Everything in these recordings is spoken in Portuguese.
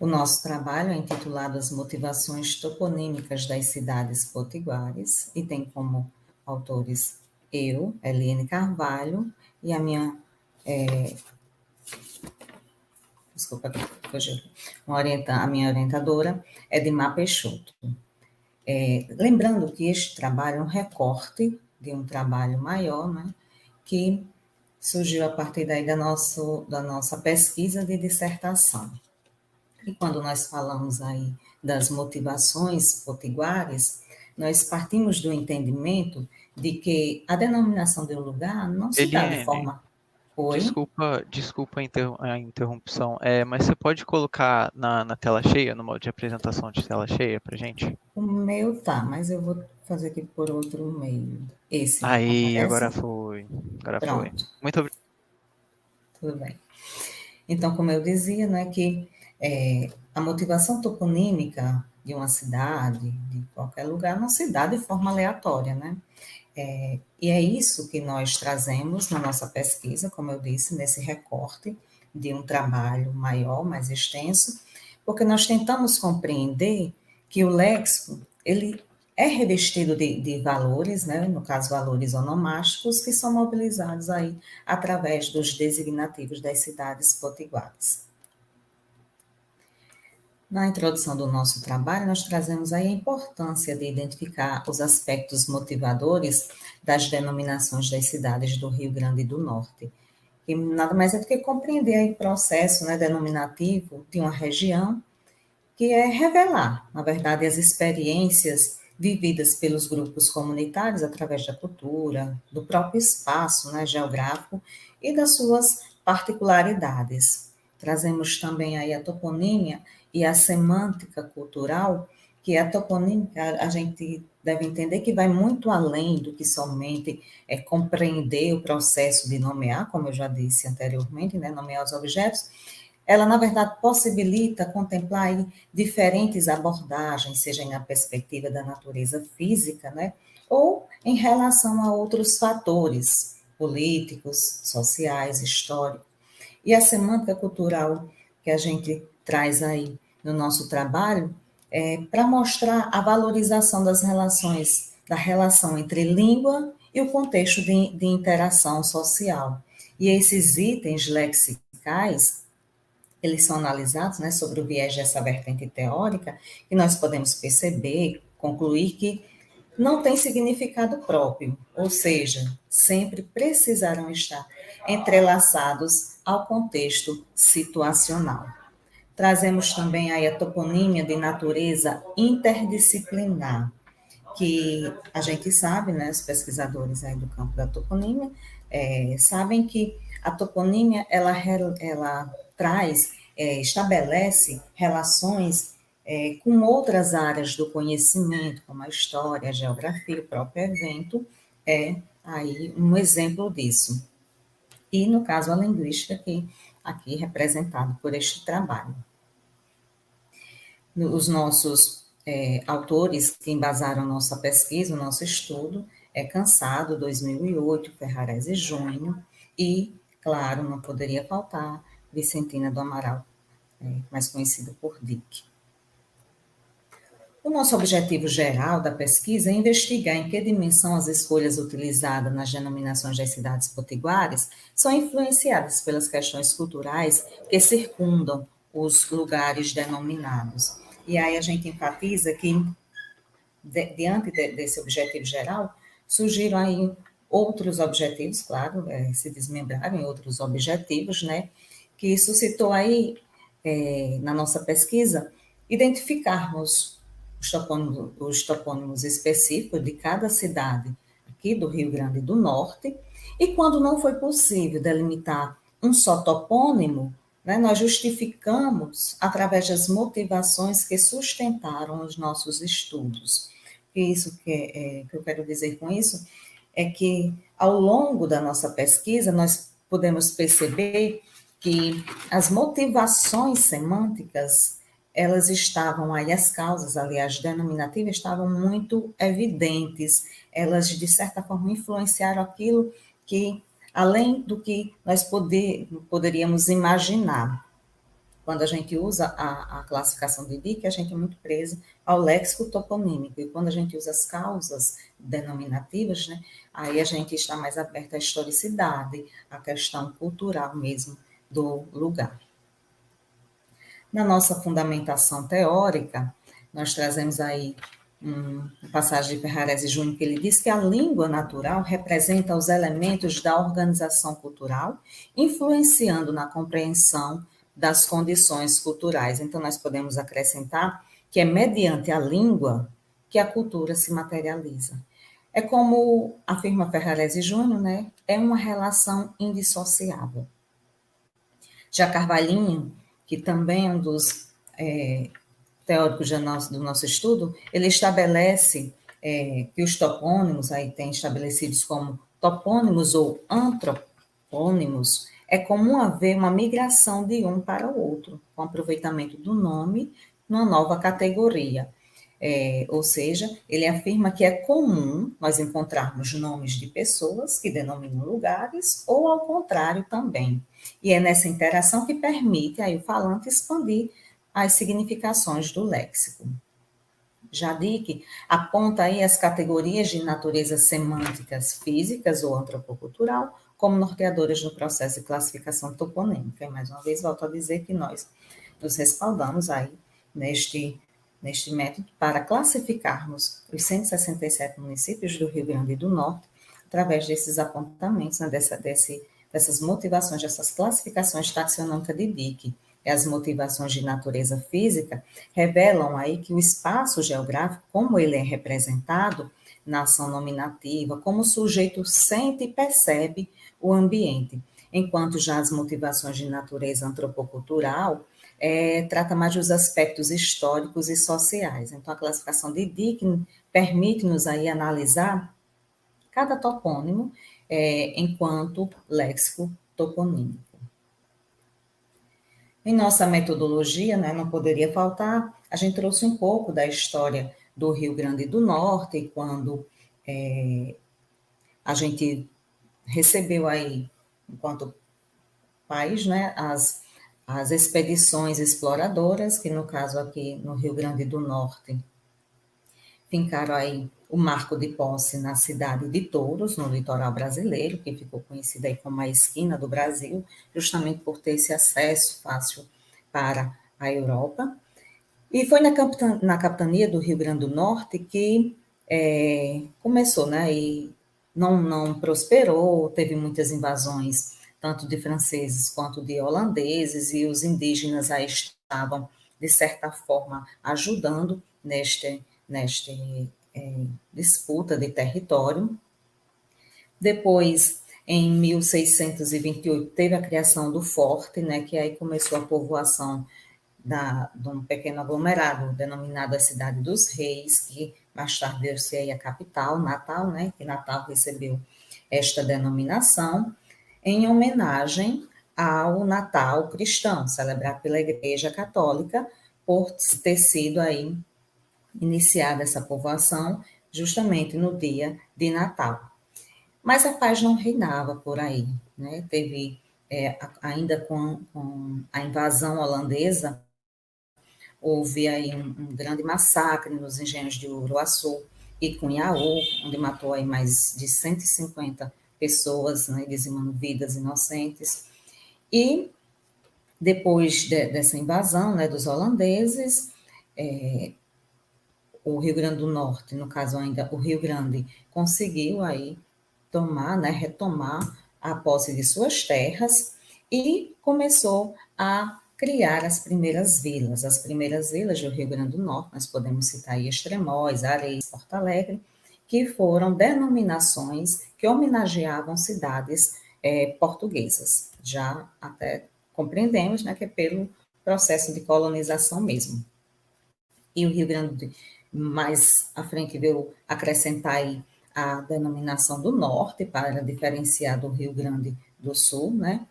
O nosso trabalho é intitulado As Motivações Toponímicas das Cidades Potiguares e tem como autores eu, Eliane Carvalho, e a minha, desculpa, fugiu, a minha orientadora, Edmar Peixoto. Lembrando que este trabalho é um recorte de um trabalho maior, né, que surgiu a partir daí da nossa pesquisa de dissertação. E quando nós falamos aí das motivações potiguares, nós partimos do entendimento de que a denominação de um lugar não se dá de Eliane, forma... Oi? desculpa a interrupção, mas você pode colocar na tela cheia, no modo de apresentação de tela cheia para gente? O meu tá, mas eu vou fazer aqui por outro meio. Esse, Aí, agora aparece? foi. Agora foi. Pronto, Muito obrigado. tudo bem. Então, como eu dizia, né, que a motivação toponímica de uma cidade, de qualquer lugar, não se dá de forma aleatória, né? E é isso que nós trazemos na nossa pesquisa, como eu disse, nesse recorte de um trabalho maior, mais extenso, porque nós tentamos compreender que o léxico, ele é revestido de valores, né, no caso, valores onomásticos, que são mobilizados aí através dos designativos das cidades potiguares. Na introdução do nosso trabalho, nós trazemos aí a importância de identificar os aspectos motivadores das denominações das cidades do Rio Grande do Norte, que nada mais é do que compreender aí o processo, né, denominativo de uma região, que é revelar, na verdade, as experiências vividas pelos grupos comunitários através da cultura, do próprio espaço, né, geográfico e das suas particularidades. Trazemos também aí a toponímia e a semântica cultural, que a toponímica a gente deve entender que vai muito além do que somente compreender o processo de nomear, como eu já disse anteriormente, né, nomear os objetos. Ela, na verdade, possibilita contemplar aí diferentes abordagens, seja na perspectiva da natureza física, né, ou em relação a outros fatores políticos, sociais, históricos. E a semântica cultural que a gente traz aí no nosso trabalho é para mostrar a valorização das relações, da relação entre língua e o contexto de interação social. E esses itens lexicais, eles são analisados, né, sobre o viés dessa vertente teórica, e nós podemos perceber, concluir que não tem significado próprio, ou seja, sempre precisarão estar entrelaçados ao contexto situacional. Trazemos também aí a toponímia de natureza interdisciplinar, que a gente sabe, né, os pesquisadores aí do campo da toponímia, sabem que a toponímia, ela traz, estabelece relações com outras áreas do conhecimento, como a história, a geografia, o próprio evento, é aí um exemplo disso. E, no caso, a linguística, que aqui representado por este trabalho. Os nossos autores que embasaram nossa pesquisa, o nosso estudo, é Cansado, 2008, Ferrares e Júnior, e, claro, não poderia faltar, Vicentina do Amaral, mais conhecido por Dick. O nosso objetivo geral da pesquisa é investigar em que dimensão as escolhas utilizadas nas denominações das cidades potiguares são influenciadas pelas questões culturais que circundam os lugares denominados. E aí a gente enfatiza que, diante desse objetivo geral, surgiram aí outros objetivos, claro, se desmembraram em outros objetivos, né, que suscitou aí, na nossa pesquisa, identificarmos os topônimos específicos de cada cidade aqui do Rio Grande do Norte, e quando não foi possível delimitar um só topônimo, né, nós justificamos através das motivações que sustentaram os nossos estudos. Isso que eu quero dizer com isso é que, ao longo da nossa pesquisa, nós podemos perceber que as motivações semânticas, elas estavam aí, as causas, aliás, denominativas, estavam muito evidentes. Elas, de certa forma, influenciaram aquilo que, além do que nós poderíamos imaginar. Quando a gente usa a classificação de DIC, a gente é muito preso ao léxico toponímico, e quando a gente usa as causas denominativas, né, aí a gente está mais aberto à historicidade, à questão cultural mesmo do lugar. Na nossa fundamentação teórica, nós trazemos aí uma passagem de Ferrarese Júnior, que ele diz que a língua natural representa os elementos da organização cultural, influenciando na compreensão das condições culturais. Então, nós podemos acrescentar que é mediante a língua que a cultura se materializa. É como afirma Ferrarese Júnior, né? É uma relação indissociável. Já Carvalhinho, que também é um dos teóricos do nosso estudo, ele estabelece que os topônimos, aí tem estabelecidos como topônimos ou antropônimos, é comum haver uma migração de um para o outro, com aproveitamento do nome numa nova categoria. Ou seja, ele afirma que é comum nós encontrarmos nomes de pessoas que denominam lugares, ou ao contrário também. E é nessa interação que permite aí o falante expandir as significações do léxico. Já Dick aponta aí as categorias de natureza semânticas físicas ou antropocultural como norteadoras no processo de classificação toponêmica. E mais uma vez volto a dizer que nós nos respaldamos aí neste método para classificarmos os 167 municípios do Rio Grande do Norte através desses apontamentos, né, dessas motivações, dessas classificações taxonômicas de Dick. E as motivações de natureza física revelam aí que o espaço geográfico, como ele é representado na ação nominativa, como o sujeito sente e percebe o ambiente, enquanto já as motivações de natureza antropocultural trata mais dos aspectos históricos e sociais. Então, a classificação de Dick permite-nos aí analisar cada topônimo enquanto léxico toponímico. Em nossa metodologia, né, não poderia faltar, a gente trouxe um pouco da história do Rio Grande do Norte, quando a gente recebeu aí, enquanto país, né, as expedições exploradoras, que no caso aqui no Rio Grande do Norte, fincaram aí o marco de posse na cidade de Touros, no litoral brasileiro, que ficou conhecida aí como a esquina do Brasil, justamente por ter esse acesso fácil para a Europa. E foi na capitania do Rio Grande do Norte que começou, né? E não prosperou, teve muitas invasões, tanto de franceses quanto de holandeses, e os indígenas aí estavam, de certa forma, ajudando neste disputa de território. Depois, em 1628, teve a criação do forte, né, que aí começou a povoação de um pequeno aglomerado, denominado a Cidade dos Reis, que mais tarde deu-se aí a capital, Natal, né, que Natal recebeu esta denominação, em homenagem ao Natal cristão, celebrado pela Igreja Católica, por ter sido aí iniciada essa povoação justamente no dia de Natal. Mas a paz não reinava por aí, né? Teve, ainda com a invasão holandesa, houve aí um grande massacre nos engenhos de Uruaçu e Cunhaú, onde matou aí mais de 150 pessoas, né, dizimando vidas inocentes. E depois dessa invasão, né, dos holandeses, o Rio Grande do Norte, no caso ainda o Rio Grande, conseguiu aí retomar a posse de suas terras e começou a criar as primeiras vilas. As primeiras vilas do Rio Grande do Norte, nós podemos citar aí Extremóis, Areias, Porto Alegre, que foram denominações que homenageavam cidades portuguesas. Já até compreendemos, né, que é pelo processo de colonização mesmo. E o Rio Grande, mais à frente, veio acrescentar aí a denominação do Norte para diferenciar do Rio Grande do Sul, né?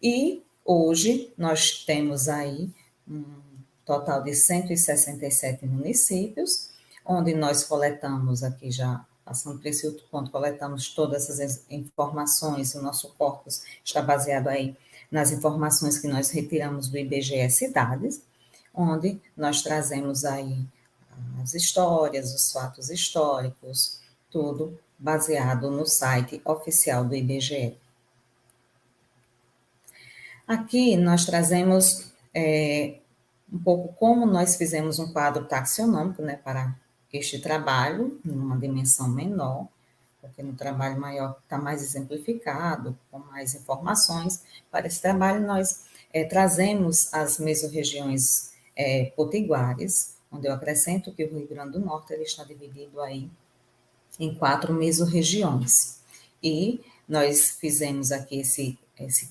E hoje nós temos aí um total de 167 municípios, onde nós coletamos aqui já, passando por esse outro ponto, coletamos todas essas informações, o nosso corpus está baseado aí nas informações que nós retiramos do IBGE Cidades, onde nós trazemos aí as histórias, os fatos históricos, tudo baseado no site oficial do IBGE. Aqui nós trazemos um pouco como nós fizemos um quadro taxonômico, né, para este trabalho, numa dimensão menor, porque no trabalho maior está mais exemplificado, com mais informações. Para esse trabalho, nós trazemos as mesorregiões potiguares, onde eu acrescento que o Rio Grande do Norte ele está dividido aí em 4 mesorregiões. E nós fizemos aqui esse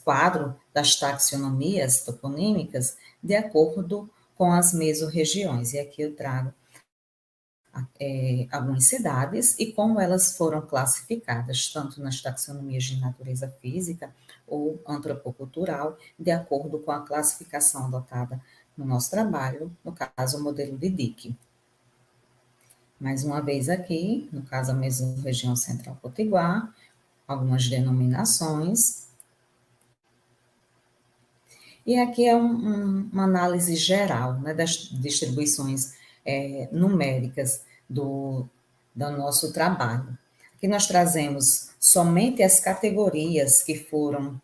quadro das taxonomias toponímicas de acordo com as mesorregiões. E aqui eu trago algumas cidades e como elas foram classificadas, tanto nas taxonomias de natureza física ou antropocultural, de acordo com a classificação adotada no nosso trabalho, no caso, o modelo de Dick. Mais uma vez aqui, no caso, a mesorregião central potiguar, algumas denominações. E aqui é uma análise geral, né, das distribuições numéricas do nosso trabalho. Aqui nós trazemos somente as categorias que foram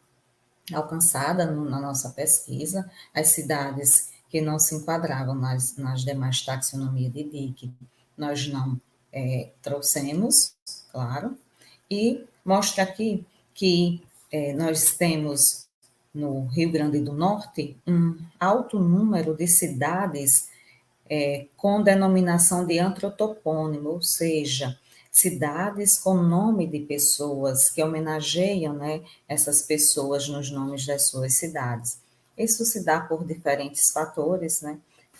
alcançadas na nossa pesquisa, as cidades que não se enquadravam nas demais taxonomias de Dick, nós não trouxemos, claro, e mostra aqui que nós temos no Rio Grande do Norte um alto número de cidades com denominação de antrotopônimo, ou seja, cidades com nome de pessoas que homenageiam, né, essas pessoas nos nomes das suas cidades. Isso se dá por diferentes fatores, né,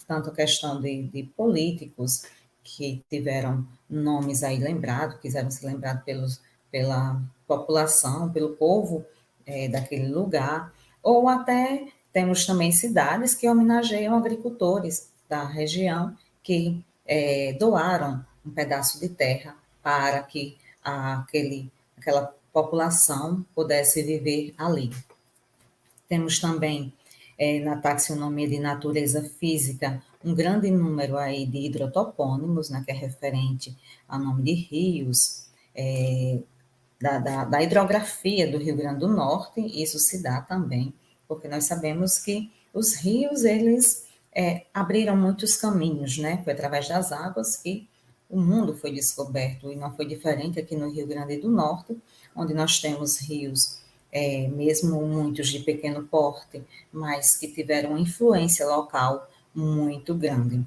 tanto a questão de políticos que tiveram nomes aí lembrados, quiseram ser lembrados pela população, pelo povo daquele lugar, ou até temos também cidades que homenageiam agricultores da região que doaram um pedaço de terra para que aquela população pudesse viver ali. Temos também na taxonomia de natureza física um grande número aí de hidrotopônimos, né, que é referente ao nome de rios, da hidrografia do Rio Grande do Norte. Isso se dá também porque nós sabemos que os rios, eles abriram muitos caminhos, né? Foi através das águas que o mundo foi descoberto, e não foi diferente aqui no Rio Grande do Norte, onde nós temos rios, mesmo muitos de pequeno porte, mas que tiveram uma influência local muito grande.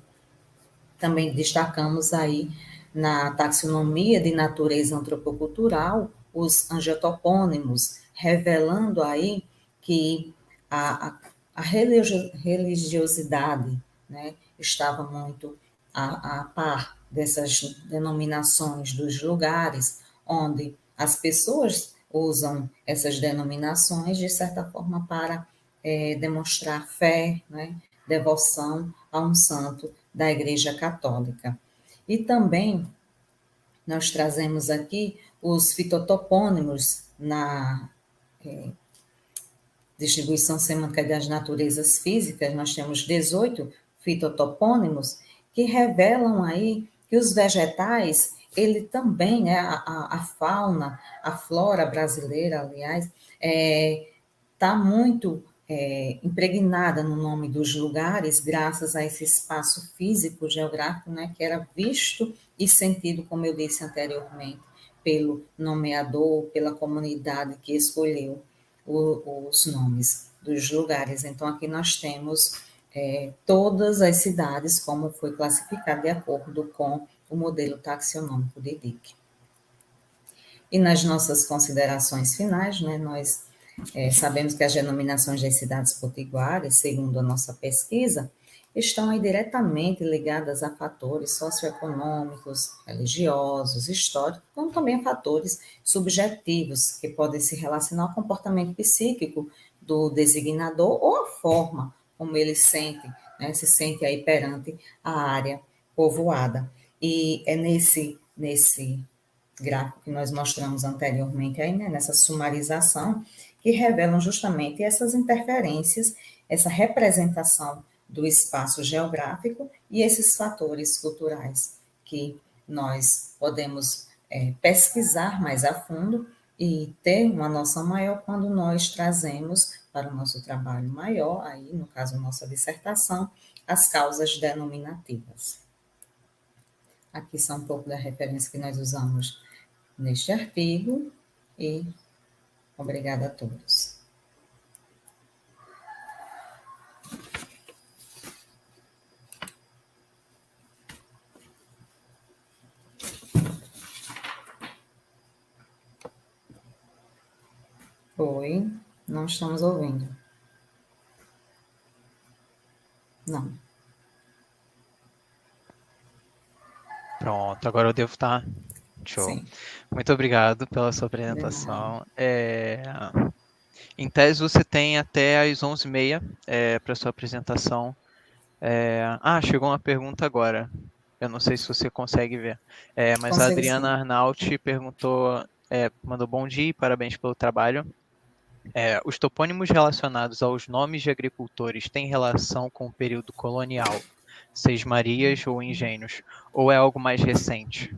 Também destacamos aí na taxonomia de natureza antropocultural os angiotopônimos, revelando aí que a religiosidade, né, estava muito a par dessas denominações dos lugares onde as pessoas usam essas denominações, de certa forma, para demonstrar fé, né, devoção a um santo da Igreja Católica. E também nós trazemos aqui os fitotopônimos na distribuição semântica das naturezas físicas. Nós temos 18 fitotopônimos que revelam aí que os vegetais, ele também, né, a fauna, a flora brasileira, aliás, está muito impregnada no nome dos lugares, graças a esse espaço físico, geográfico, né, que era visto e sentido, como eu disse anteriormente, pelo nomeador, pela comunidade que escolheu os nomes dos lugares. Então, aqui nós temos todas as cidades, como foi classificado de acordo com o modelo taxonômico de Dick. E nas nossas considerações finais, né, nós sabemos que as denominações das cidades potiguares, segundo a nossa pesquisa, estão aí diretamente ligadas a fatores socioeconômicos, religiosos, históricos, como também a fatores subjetivos, que podem se relacionar ao comportamento psíquico do designador ou a forma como ele sente, né, se sente aí perante a área povoada. E é nesse gráfico que nós mostramos anteriormente, aí, né, nessa sumarização, que revelam justamente essas interferências, essa representação do espaço geográfico e esses fatores culturais que nós podemos pesquisar mais a fundo e ter uma noção maior quando nós trazemos para o nosso trabalho maior, aí no caso nossa dissertação, as causas denominativas. Aqui são um pouco da referência que nós usamos neste artigo e obrigada a todos. Oi, não estamos ouvindo. Não. Pronto, agora eu devo estar. Show. Sim. Muito obrigado pela sua apresentação. Em tese, você tem até às 11h30 para sua apresentação. Chegou uma pergunta agora. Eu não sei se você consegue ver. Mas a Consigo Adriana sim. Arnaut perguntou, mandou bom dia e parabéns pelo trabalho. Os topônimos relacionados aos nomes de agricultores têm relação com o período colonial, sesmarias ou engenhos, ou é algo mais recente?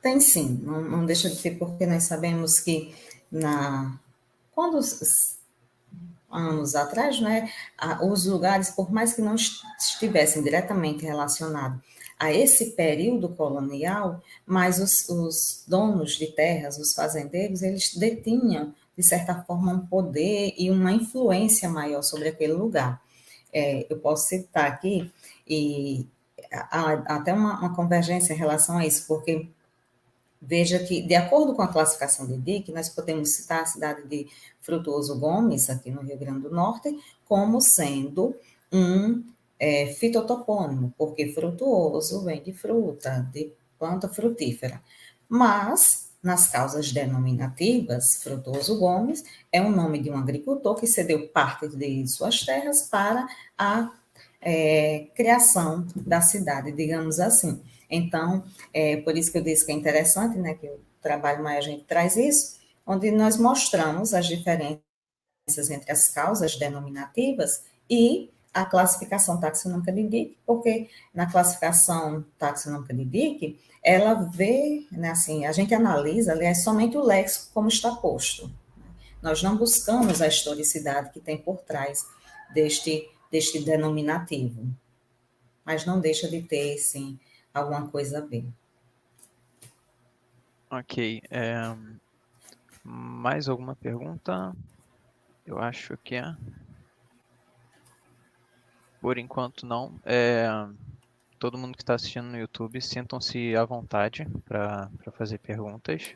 Tem sim, não deixa de ter, porque nós sabemos que quando anos atrás, né, os lugares, por mais que não estivessem diretamente relacionados a esse período colonial, mas os donos de terras, os fazendeiros, eles detinham, de certa forma, um poder e uma influência maior sobre aquele lugar. Eu posso citar aqui, e há até uma convergência em relação a isso, porque veja que, de acordo com a classificação de DIC, nós podemos citar a cidade de Frutuoso Gomes, aqui no Rio Grande do Norte, como sendo um fitotopônimo, porque frutuoso vem de fruta, de planta frutífera. Mas, nas causas denominativas, Frutuoso Gomes é o nome de um agricultor que cedeu parte de suas terras para a criação da cidade, digamos assim. Então, por isso que eu disse que é interessante, né, que o trabalho maior a gente traz isso, onde nós mostramos as diferenças entre as causas denominativas e a classificação taxonômica de Dick, porque na classificação taxonômica de Dick, ela vê, né, assim, a gente analisa, aliás, somente o léxico como está posto. Nós não buscamos a historicidade que tem por trás deste denominativo, mas não deixa de ter, sim, alguma coisa a ver. Ok. Mais alguma pergunta? Eu acho que por enquanto não. Todo mundo que está assistindo no YouTube, sintam-se à vontade para fazer perguntas.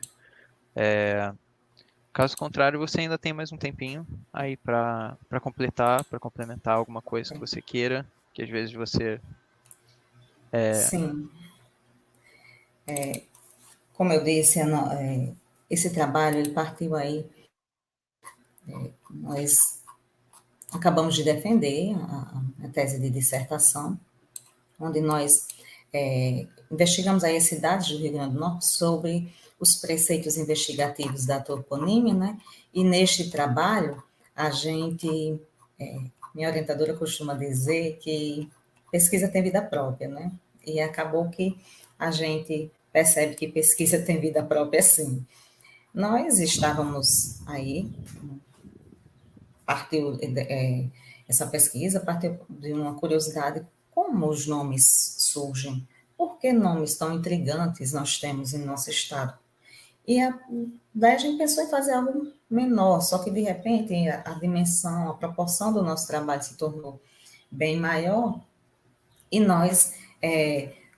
Caso contrário, você ainda tem mais um tempinho aí para complementar alguma coisa que você queira, que às vezes você... Sim. Como eu disse, esse trabalho, ele partiu aí, nós acabamos de defender a tese de dissertação, onde nós investigamos aí as cidades do Rio Grande do Norte sobre os preceitos investigativos da toponímia, né? E neste trabalho, a gente, minha orientadora costuma dizer que pesquisa tem vida própria, né? E acabou que a gente percebe que pesquisa tem vida própria, sim. Nós estávamos aí, partiu, essa pesquisa partiu de uma curiosidade, como os nomes surgem? Por que nomes tão intrigantes nós temos em nosso estado? E daí a gente pensou em fazer algo menor, só que de repente a dimensão, a proporção do nosso trabalho se tornou bem maior e nós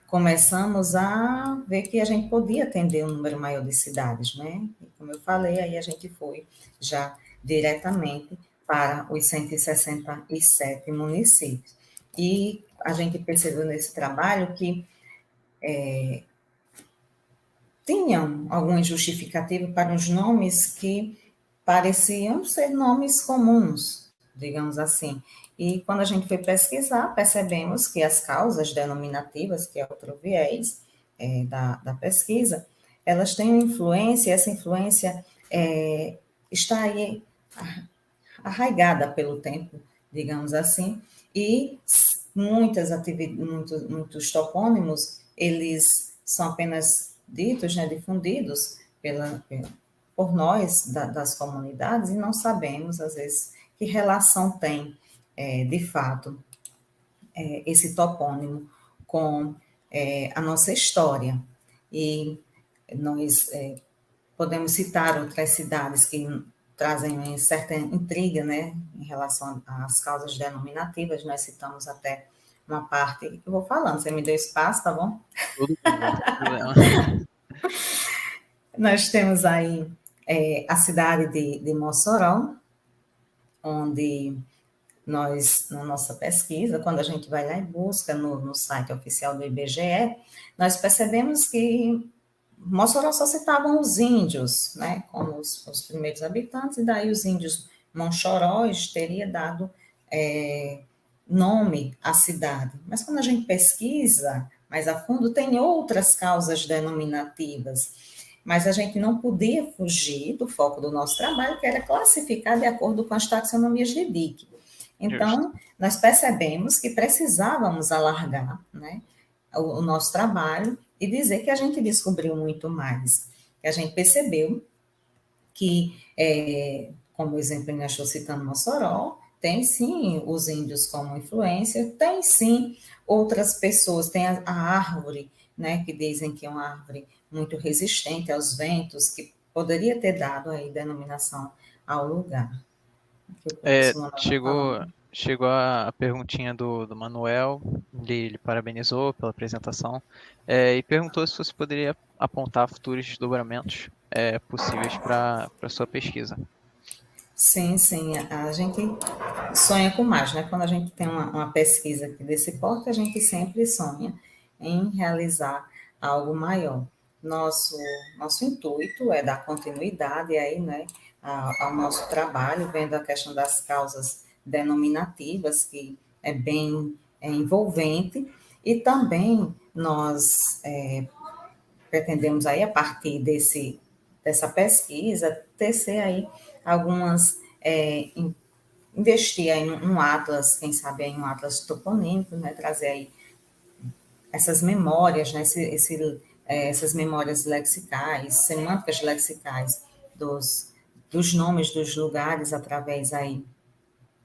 começamos a ver que a gente podia atender um número maior de cidades, né? E como eu falei, aí a gente foi já diretamente para os 167 municípios. E a gente percebeu nesse trabalho que tinham alguma justificativa para os nomes que pareciam ser nomes comuns, digamos assim. E quando a gente foi pesquisar, percebemos que as causas denominativas, que é outro viés da pesquisa, elas têm uma influência, e essa influência está aí arraigada pelo tempo, digamos assim, e muitos topônimos, eles são apenas ditos, né, difundidos por nós das comunidades e não sabemos, às vezes, que relação tem, de fato, esse topônimo com a nossa história. E nós podemos citar outras cidades que trazem certa intriga, né, em relação às causas denominativas. Nós citamos até uma parte que eu vou falando. Você me deu espaço, tá bom? Tudo bem, não tem problema. Nós temos aí a cidade de Mossoró, onde nós, na nossa pesquisa, quando a gente vai lá e busca no site oficial do IBGE, nós percebemos que Mossoró só citavam os índios, né, como os primeiros habitantes, e daí os índios monchoróis teria dado nome à cidade. Mas quando a gente pesquisa mais a fundo, tem outras causas denominativas, mas a gente não podia fugir do foco do nosso trabalho, que era classificar de acordo com as taxonomias de Dick. Justo. Então, nós percebemos que precisávamos alargar, né, o nosso trabalho e dizer que a gente descobriu muito mais. Que a gente percebeu que, como exemplo, eu estou citando Mossoró, tem sim os índios como influência, tem sim outras pessoas, tem a árvore, né, que dizem que é uma árvore muito resistente aos ventos, que poderia ter dado aí denominação ao lugar. Que o É, professor Manuel está chegou, falando. chegou a perguntinha do Manuel, ele parabenizou pela apresentação, e perguntou se você poderia apontar futuros desdobramentos possíveis para a sua pesquisa. Sim, sim, a gente sonha com mais, né? Quando a gente tem uma pesquisa aqui desse porte, a gente sempre sonha em realizar algo maior. Nosso, nosso intuito é dar continuidade aí, né, ao nosso trabalho, vendo a questão das causas denominativas, que é bem envolvente, e também nós pretendemos aí, a partir dessa pesquisa, tecer aí algumas investir aí num atlas, quem sabe aí um atlas toponímico, né, trazer aí essas memórias, né, essas memórias lexicais, semânticas lexicais dos nomes dos lugares através aí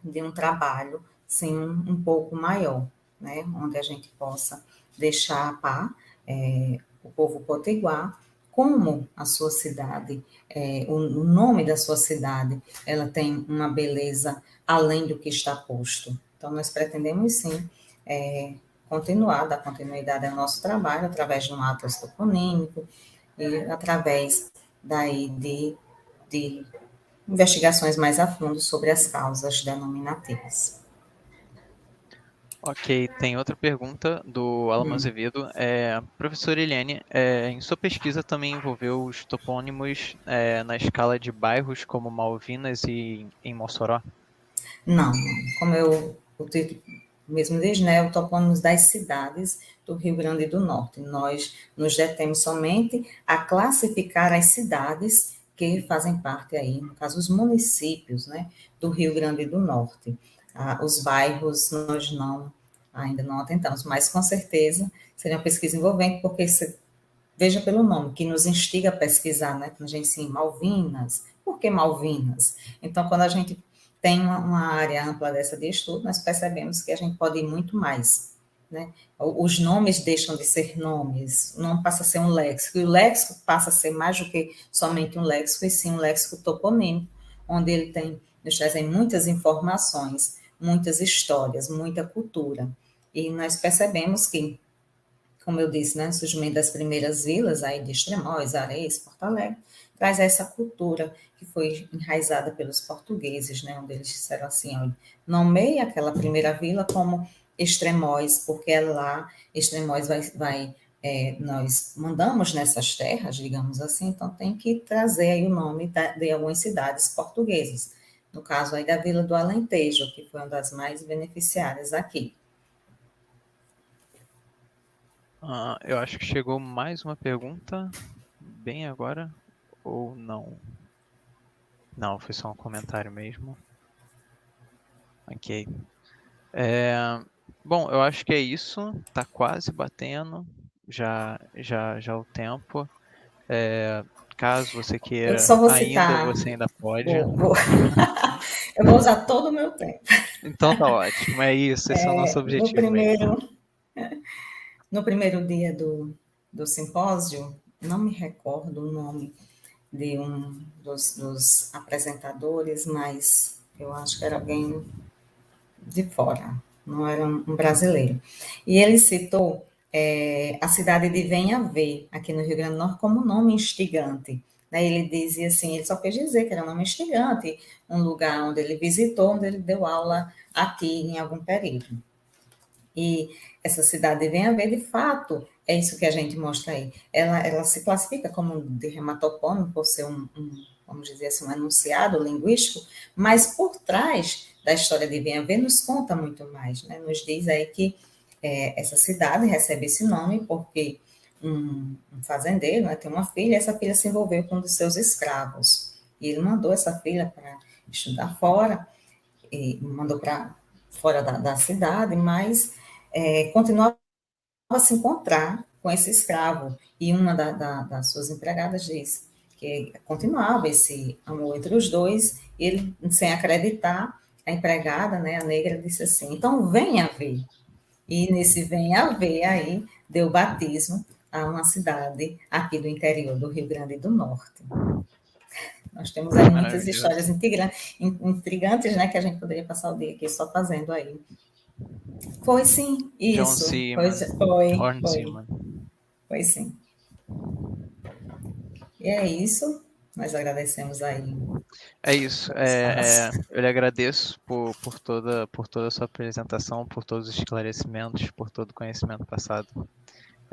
de um trabalho, sim, um pouco maior, né, onde a gente possa deixar a par o povo potiguar, como a sua cidade, o nome da sua cidade, ela tem uma beleza além do que está posto. Então, nós pretendemos, sim, continuar, dar continuidade ao nosso trabalho através de um atlas toponímico e através daí de investigações mais a fundo sobre as causas denominativas. Ok, tem outra pergunta do Alamo Azevedo. Professora Eliane, em sua pesquisa também envolveu os topônimos na escala de bairros como Malvinas e em Mossoró? Não, como o título mesmo diz, né, o topônimos das cidades do Rio Grande do Norte. Nós nos detemos somente a classificar as cidades que fazem parte aí, no caso, os municípios, né, do Rio Grande do Norte. Os bairros nós ainda não atentamos, mas com certeza seria uma pesquisa envolvente, porque veja pelo nome, que nos instiga a pesquisar, né? Quando a gente assim, Malvinas, por que Malvinas? Então, quando a gente tem uma área ampla dessa de estudo, nós percebemos que a gente pode ir muito mais, né? Os nomes deixam de ser nomes, não passa a ser um léxico, e o léxico passa a ser mais do que somente um léxico, e sim um léxico toponímico, onde ele nos trazem muitas informações, muitas histórias, muita cultura. E nós percebemos que, como eu disse, né, o surgimento das primeiras vilas aí de Extremóis, Areias, Porto Alegre, traz essa cultura que foi enraizada pelos portugueses, né, onde eles disseram assim, olha, nomeie aquela primeira vila como Extremóis, porque é lá, Extremóis nós mandamos nessas terras, digamos assim, então tem que trazer aí o nome de algumas cidades portuguesas. No caso aí da Vila do Alentejo, que foi uma das mais beneficiárias aqui. Eu acho que chegou mais uma pergunta, bem agora, ou não? Não, foi só um comentário mesmo. Ok. Bom, eu acho que é isso. Tá quase batendo já o tempo. Caso você Eu queira só vou ainda, citar, você ainda pode. vou eu vou usar todo o meu tempo. Então tá ótimo. É isso, esse é o nosso No objetivo mesmo. primeiro, no primeiro dia do simpósio, não me recordo o nome de um dos apresentadores, mas eu acho que era alguém de fora, não era um brasileiro. E ele citou a cidade de Venha Ver, aqui no Rio Grande do Norte, como nome instigante. Daí ele dizia assim, ele só quis dizer que era um nome instigante, um lugar onde ele visitou, onde ele deu aula aqui em algum período. E essa cidade de Venha Ver, de fato, é isso que a gente mostra aí. Ela se classifica como de dermatopônimo por ser vamos dizer assim, um enunciado linguístico, mas por trás da história de Venha Ver nos conta muito mais, né? Nos diz aí que essa cidade recebe esse nome porque um fazendeiro, né, tem uma filha, e essa filha se envolveu com um dos seus escravos. E ele mandou essa filha para estudar fora, e mandou para fora da cidade, mas continuava a se encontrar com esse escravo. E uma das suas empregadas diz que continuava esse amor entre os dois, e ele, sem acreditar, a empregada, né, a negra, disse assim: então venha ver. E nesse venha ver aí, deu batismo a uma cidade aqui do interior do Rio Grande do Norte. Nós temos aí muitas Maravilhoso. histórias intrigantes, né, que a gente poderia passar o dia aqui só fazendo aí. Foi sim, John isso. Seaman, Horn Seaman. Foi sim. E é isso. Nós agradecemos aí É isso. o espaço. Eu lhe agradeço por toda a sua apresentação, por todos os esclarecimentos, por todo o conhecimento passado.